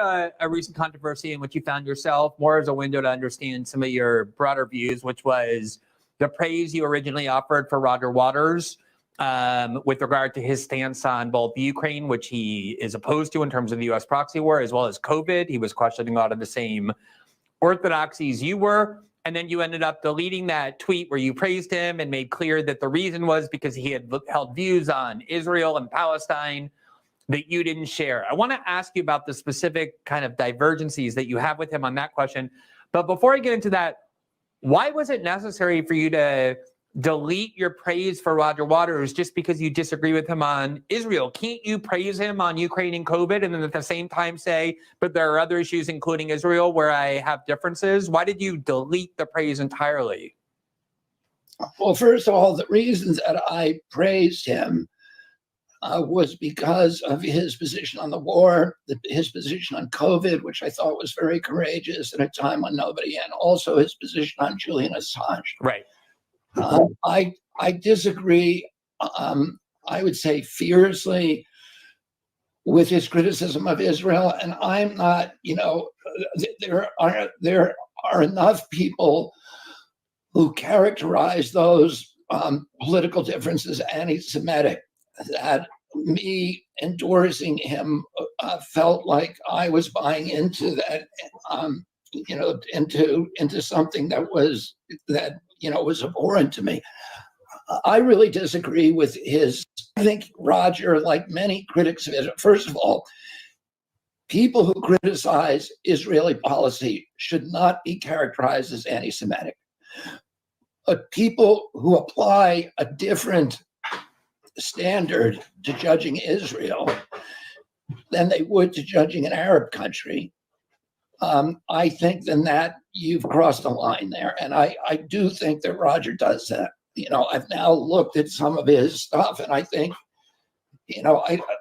a recent controversy in which you found yourself more as a window to understand some of your broader views, which was the praise you originally offered for Roger Waters with regard to his stance on both Ukraine, which he is opposed to in terms of the U.S. proxy war, as well as COVID. He was questioning a lot of the same orthodoxies you were. And then you ended up deleting that tweet where you praised him and made clear that the reason was because he had held views on Israel and Palestine that you didn't share. I want to ask you about the specific kind of divergencies that you have with him on that question. But before I get into that, why was it necessary for you to delete your praise for Roger Waters just because you disagree with him on Israel? Can't you praise him on Ukraine and COVID and then at the same time say, but there are other issues, including Israel, where I have differences? Why did you delete the praise entirely? Well, first of all, the reasons that I praised him was because of his position on the war, his position on COVID, which I thought was very courageous at a time when nobody, and also his position on Julian Assange. Right. I disagree, I would say fiercely, with his criticism of Israel. And I'm not, there are enough people who characterize those political differences anti-Semitic that me endorsing him felt like I was buying into that, into something that was abhorrent to me. I really disagree with I think Roger, like many critics of Israel, first of all, people who criticize Israeli policy should not be characterized as anti-Semitic. But people who apply a different standard to judging Israel than they would to judging an Arab country, I think then that you've crossed a line there. And I do think that Roger does that. I've now looked at some of his stuff and I think,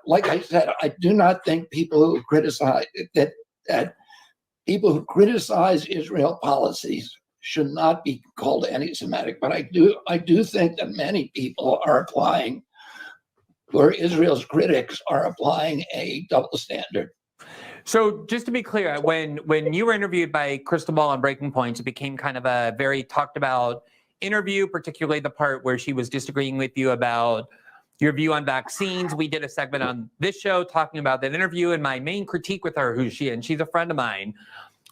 like I said, I do not think people who criticize that people who criticize Israel policies should not be called anti-Semitic. But I do think that many people are applying, or Israel's critics are applying, a double standard. So just to be clear, when you were interviewed by Crystal Ball on Breaking Points, it became kind of a very talked about interview, particularly the part where she was disagreeing with you about your view on vaccines. We did a segment on this show talking about that interview, and my main critique with her, she's a friend of mine,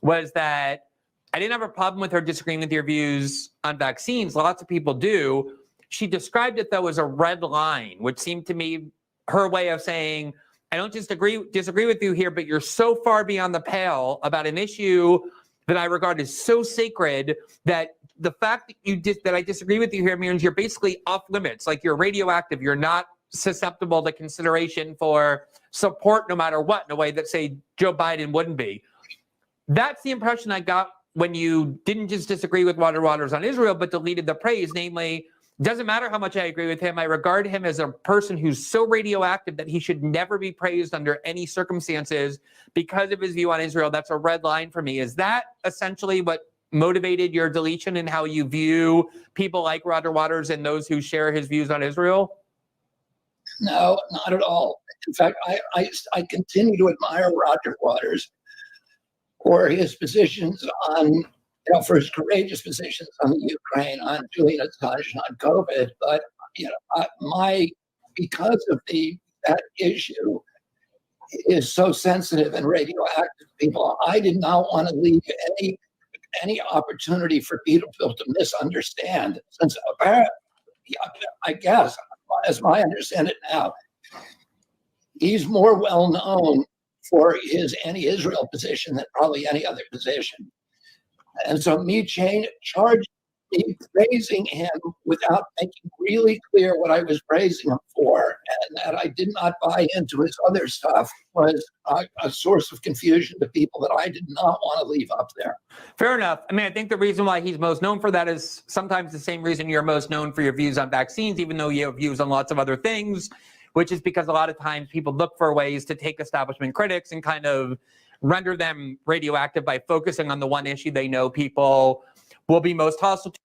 was that I didn't have a problem with her disagreeing with your views on vaccines. Lots of people do. She described it, though, as a red line, which seemed to me her way of saying, I don't disagree with you here, but you're so far beyond the pale about an issue that I regard as so sacred that the fact that I disagree with you here means you're basically off limits, like you're radioactive. You're not susceptible to consideration for support no matter what, in a way that, say, Joe Biden wouldn't be. That's the impression I got when you didn't just disagree with Roger Waters on Israel, but deleted the praise, namely, doesn't matter how much I agree with him. I regard him as a person who's so radioactive that he should never be praised under any circumstances because of his view on Israel. That's a red line for me. Is that essentially what motivated your deletion in how you view people like Roger Waters and those who share his views on Israel? No, not at all. In fact, I continue to admire Roger Waters for his positions on, for his courageous positions on the Ukraine, on Julian Assange, on COVID. But because of that issue is so sensitive and radioactive to people, I did not want to leave any opportunity for people to misunderstand. Since apparently, I guess, as I understand it now, he's more well known for his anti-Israel position than probably any other position. And so me praising him without making really clear what I was praising him for, and that I did not buy into his other stuff, was a source of confusion to people that I did not want to leave up there. Fair enough. I mean, I think the reason why he's most known for that is sometimes the same reason you're most known for your views on vaccines, even though you have views on lots of other things, which is because a lot of times people look for ways to take establishment critics and kind of render them radioactive by focusing on the one issue they know people will be most hostile to.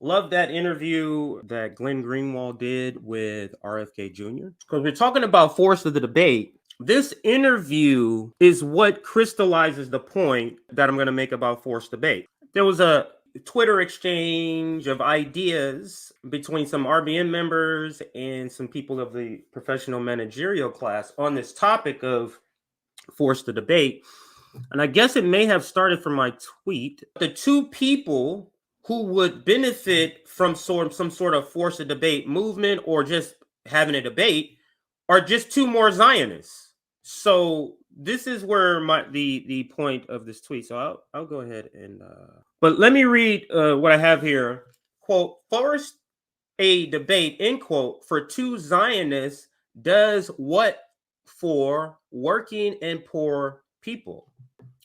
Love that interview that Glenn Greenwald did with RFK Jr. Because we're talking about force of the debate. This interview is what crystallizes the point that I'm going to make about forced debate. There was a Twitter exchange of ideas between some RBN members and some people of the professional managerial class on this topic of forced debate. And I guess it may have started from my tweet. The two people who would benefit from some sort of forced debate movement or just having a debate are just two more Zionists. So this is where the point of this tweet. So I'll go ahead and but let me read what I have here. Quote, forced a debate, end quote, for two Zionists does what for working and poor people?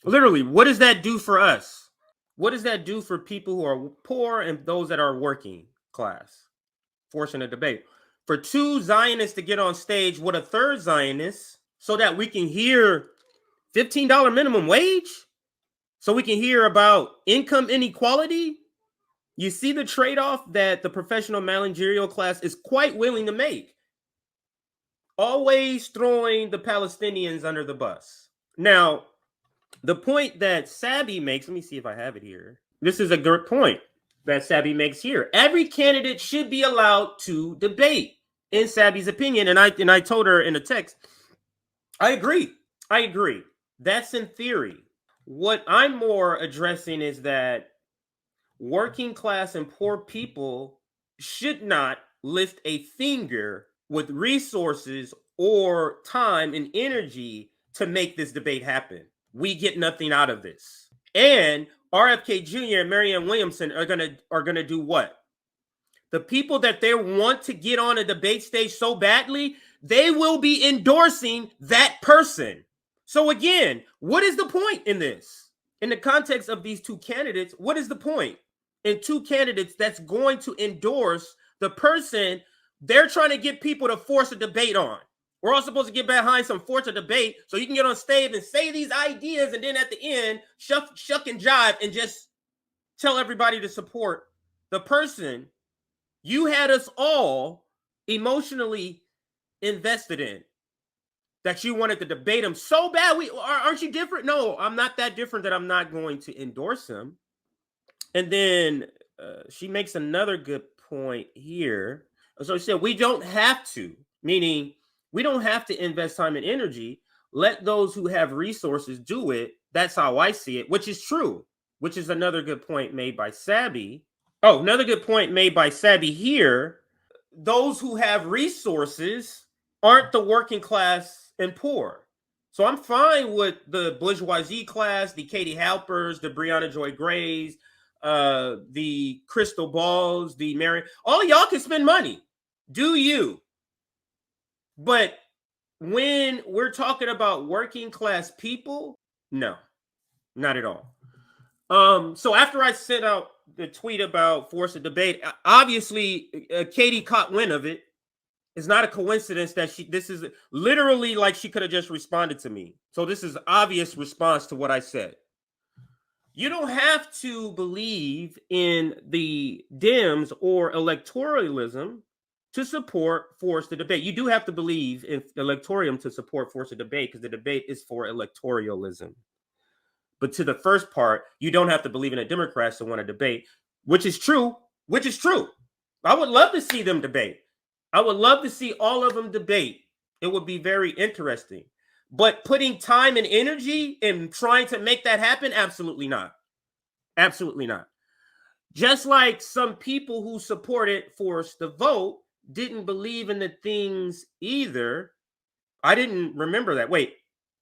Literally, what does that do for us? What does that do for people who are poor and those that are working class? Forcing a debate. For two Zionists to get on stage with a third Zionist so that we can hear $15 minimum wage, so we can hear about income inequality. You see the trade-off that the professional managerial class is quite willing to make. Always throwing the Palestinians under the bus. Now, the point that Sabby makes, let me see if I have it here. This is a good point that Sabby makes here. Every candidate should be allowed to debate, in Sabby's opinion. And I told her in a text, I agree. That's in theory. What I'm more addressing is that working class and poor people should not lift a finger with resources or time and energy to make this debate happen. We get nothing out of this. And RFK Jr. and Marianne Williamson are gonna do what? The people that they want to get on a debate stage so badly, they will be endorsing that person. So again, what is the point in this? In the context of these two candidates, what is the point? In two candidates that's going to endorse the person they're trying to get people to force a debate on. We're all supposed to get behind some force of debate so you can get on stage and say these ideas and then at the end, shuck and jive and just tell everybody to support the person you had us all emotionally invested in, that you wanted to debate him so bad. Aren't you different? No, I'm not that different that I'm not going to endorse him. And then she makes another good point here. So she said, we don't have to, meaning we don't have to invest time and energy. Let those who have resources do it. That's how I see it, which is true, which is another good point made by Sabby. Oh, another good point made by Sabby here. Those who have resources aren't the working class and poor. So I'm fine with the bourgeoisie class, the Katie Halpers, the Breonna Joy Grays, the Crystal Balls, the Mary. All of y'all can spend money. Do you? But when we're talking about working class people, no, not at all. So after I sent out the tweet about forced debate, obviously Katie caught wind of it. It's not a coincidence that this is literally like she could have just responded to me. So this is obvious response to what I said. You don't have to believe in the Dems or electoralism to support forced debate. You do have to believe in electoralism to support forced debate because the debate is for electoralism. But to the first part, you don't have to believe in the Democrats to want to debate, which is true. I would love to see them debate. I would love to see all of them debate. It would be very interesting. But putting time and energy in trying to make that happen, absolutely not. Absolutely not. Just like some people who supported forced the vote didn't believe in the things either. I didn't remember that. Wait,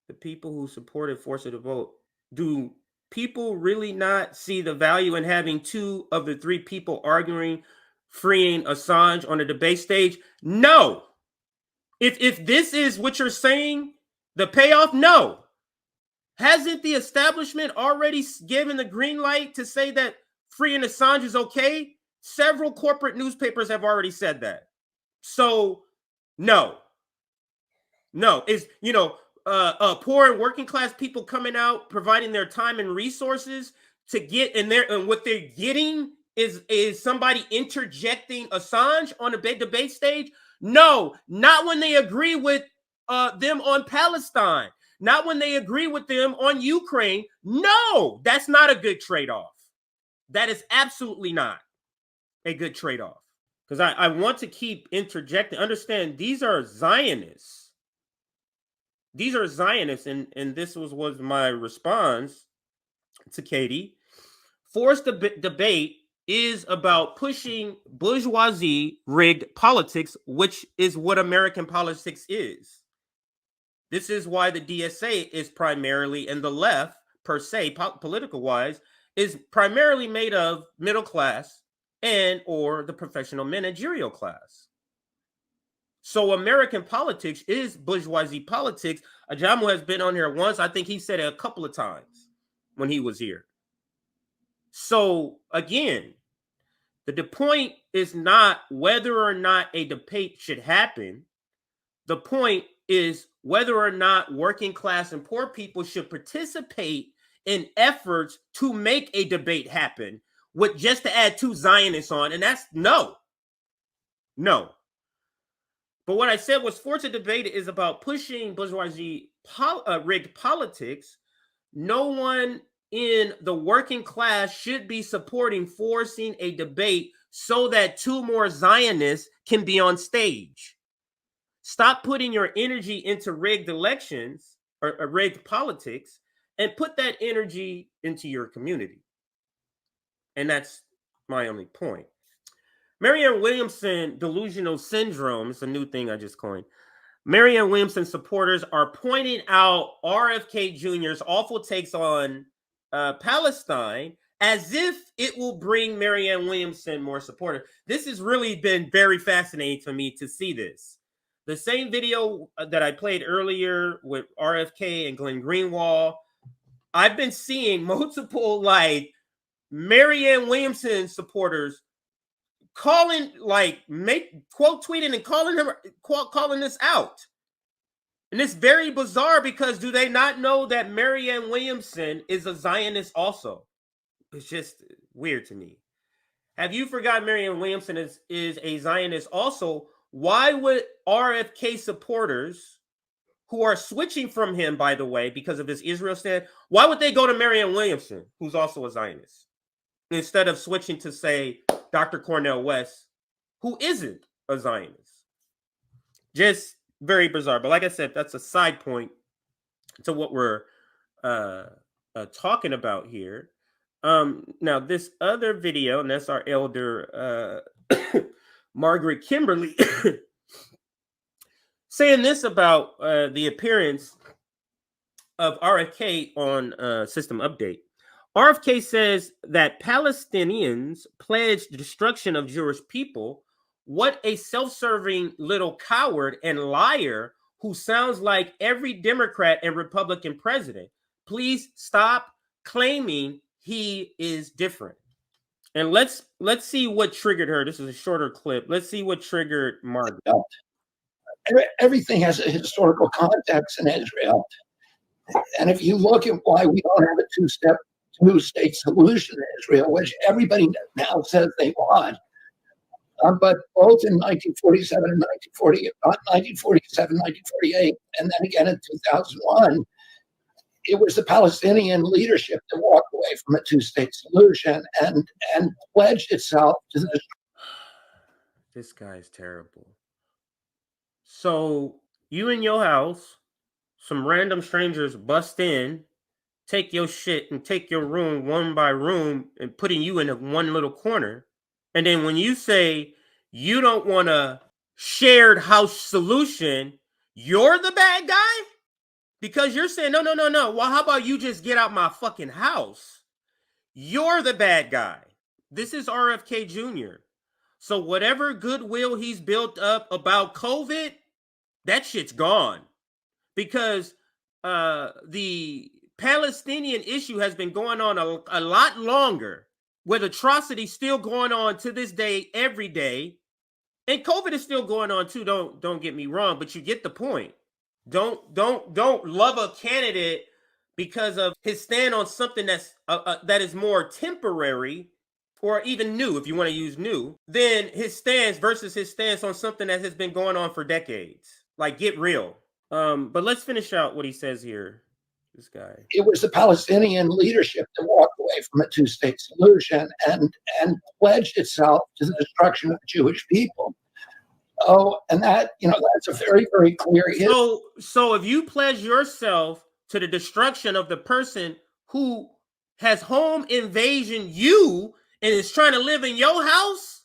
the people who supported forced the vote, do people really not see the value in having two of the three people arguing, freeing Assange on the debate stage? No. If this is what you're saying, the payoff, no. Hasn't the establishment already given the green light to say that freeing Assange is okay? Several corporate newspapers have already said that. So, no. Is, poor and working class people coming out, providing their time and resources to get in there, and what they're getting is somebody interjecting Assange on a debate stage? No, not when they agree with them on Palestine, not when they agree with them on Ukraine. No, that's not a good trade-off. That is absolutely not a good trade-off. Because I want to keep interjecting. Understand, these are Zionists. These are Zionists, and this was my response to Katie. Forced debate is about pushing bourgeoisie rigged politics, which is what American politics is. This is why the DSA is primarily, and the left per se, political wise, is primarily made of middle class and or the professional managerial class. So American politics is bourgeoisie politics. Ajamu has been on here once. I think he said it a couple of times when he was here. So again, the point is not whether or not a debate should happen. The point is whether or not working class and poor people should participate in efforts to make a debate happen, with just to add two Zionists on. And that's no. But what I said was forced debate is about pushing bourgeoisie rigged politics. No one in the working class should be supporting forcing a debate so that two more Zionists can be on stage. Stop putting your energy into rigged elections or rigged politics and put that energy into your community. And that's my only point. Marianne Williamson delusional syndrome is a new thing I just coined. Marianne Williamson supporters are pointing out RFK Jr.'s awful takes on Palestine as if it will bring Marianne Williamson more supporters. This has really been very fascinating to me to see this. The same video that I played earlier with RFK and Glenn Greenwald, I've been seeing multiple like Marianne Williamson supporters calling, like, quote tweeting and calling this out. And it's very bizarre because do they not know that Marianne Williamson is a Zionist also? It's just weird to me. Have you forgot Marianne Williamson is a Zionist also? Why would RFK supporters who are switching from him, by the way, because of his Israel stand, why would they go to Marianne Williamson, who's also a Zionist, instead of switching to, say, Dr. Cornel West, who isn't a Zionist? Just very bizarre. But like I said, that's a side point to what we're talking about here. Now, this other video, and that's our elder Margaret Kimberly saying this about the appearance of RFK on System Update. RFK says that Palestinians pledged destruction of Jewish people. What a self-serving little coward and liar who sounds like every Democrat and Republican president. Please stop claiming he is different. And let's see what triggered her. This is a shorter clip. Let's see what triggered Margaret. Everything has a historical context in Israel. And if you look at why we don't have a two-state solution in Israel, which everybody now says they want, but both in 1947 and 1947, 1948, and then again in 2001, it was the Palestinian leadership that walked away from a two-state solution and pledged itself to the. This guy is terrible. So you in your house, some random strangers bust in, take your shit and take your room one by room and putting you in one little corner. And then when you say you don't want a shared house solution, you're the bad guy? Because you're saying, no. Well, how about you just get out my fucking house? You're the bad guy. This is RFK Jr. So whatever goodwill he's built up about COVID, that shit's gone. Because the Palestinian issue has been going on a lot longer, with atrocities still going on to this day, every day. And COVID is still going on too, don't get me wrong, but you get the point. Don't love a candidate because of his stand on something that is more temporary or even new, if you want to use new, than his stance versus his stance on something that has been going on for decades. Like, get real. But let's finish out what he says here. This guy. It was the Palestinian leadership that walked away from a two-state solution and pledged itself to the destruction of the Jewish people. Oh, and that, that's a very, very clear history. So if you pledge yourself to the destruction of the person who has home invasion you and is trying to live in your house,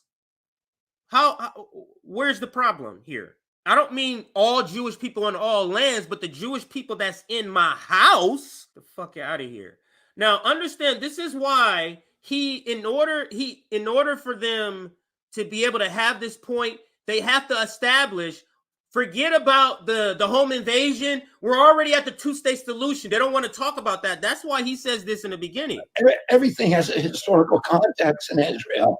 where's the problem here? I don't mean all Jewish people on all lands, but the Jewish people that's in my house, the fuck out of here. Now, understand, this is why in order for them to be able to have this point, they have to establish, forget about the home invasion. We're already at the two-state solution. They don't want to talk about that. That's why he says this in the beginning. Everything has a historical context in Israel.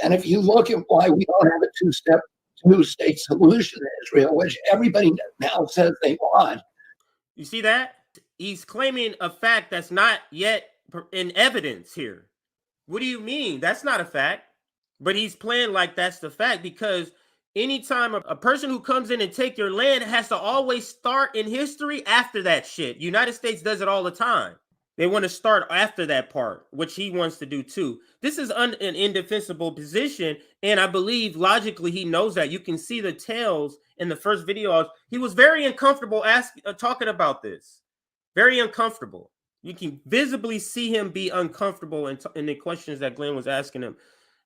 And if you look at why we don't have a two-state solution in Israel, which everybody now says they want. You see that? He's claiming a fact that's not yet in evidence here. What do you mean? That's not a fact. But he's playing like that's the fact, because anytime a person who comes in and take your land has to always start in history after that shit. United States does it all the time. They want to start after that part, which he wants to do too. This is an indefensible position, and I believe logically he knows that. You can see the tails in the first video. He was very uncomfortable talking about this. Very uncomfortable. You can visibly see him be uncomfortable in the questions that Glenn was asking him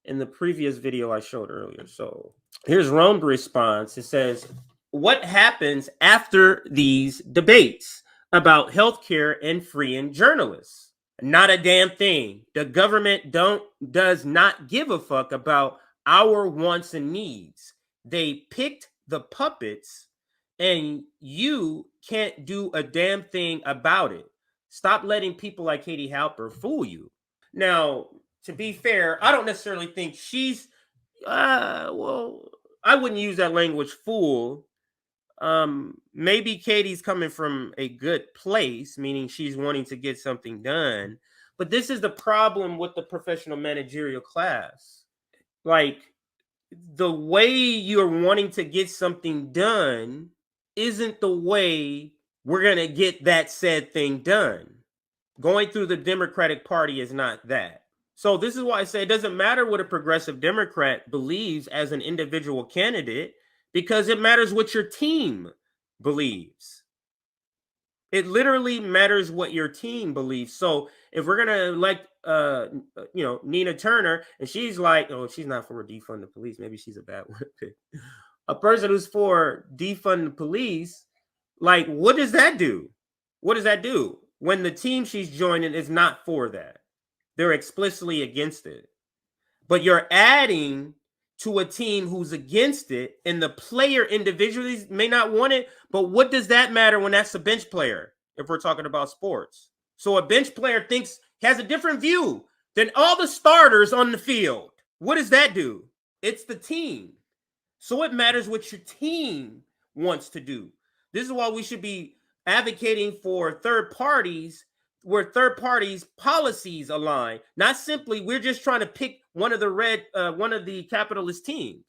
in the previous video I showed earlier. So here's Rome's response. It says, what happens after these debates about healthcare and freeing journalists? Not a damn thing. The government does not give a fuck about our wants and needs. They picked the puppets and you can't do a damn thing about it. Stop letting people like Katie Halper fool you. Now, to be fair, I don't necessarily think she's, well, I wouldn't use that language, fool. Maybe Katie's coming from a good place, meaning she's wanting to get something done. But this is the problem with the professional managerial class. Like, the way you're wanting to get something done isn't the way we're going to get that said thing done. Going through the Democratic Party is not that. So this is why I say it doesn't matter what a progressive Democrat believes as an individual candidate, because it matters what your team believes. It literally matters what your team believes. So if we're gonna elect, Nina Turner, and she's like, oh, she's not for defund the police. Maybe she's a bad one. A person who's for defund the police, like, what does that do? What does that do when the team she's joining is not for that? They're explicitly against it. But you're adding to a team who's against it, and the player individually may not want it, but what does that matter when that's a bench player, if we're talking about sports? So a bench player has a different view than all the starters on the field. What does that do? It's the team. So it matters what your team wants to do. This is why we should be advocating for third parties, where third parties' policies align. Not simply we're just trying to pick one of the capitalist teams.